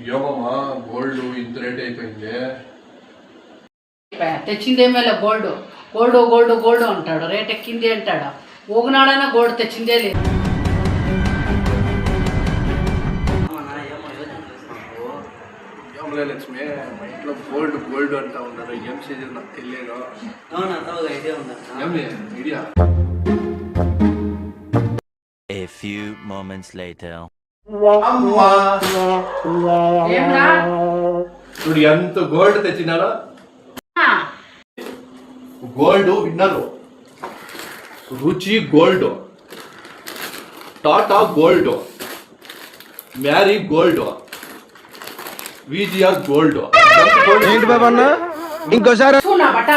ఏమమ్మా గోల్డ్ ఇంత రేట్ అయిపోయింది. తెచ్చిందేమేలే గోల్డ్ గోల్డ్ గోల్డ్ గోల్డ్ అంటాడు, రేట్ ఎక్కింది అంటాడు. ఊగునాడైనా గోల్డ్ తెచ్చిందే లేదు. ఏమలే లక్ష్మి, మా ఇంట్లో గోల్డ్ గోల్డ్ అంటా ఉన్నారు. ఏం చేసేది నాకు తెలియదు. ఏమి idea? A few moments later. అమ్మా ఏమ్రా? చూడు ఎంత గోల్డ్ తెచ్చినారో. ఆ, గోల్డ్ విన్నరు, రుచి gold, Tata gold, marry gold, VGR gold. ఏంటి బాబా అన్న ఇంకోసారి చూడు నా బట్ట.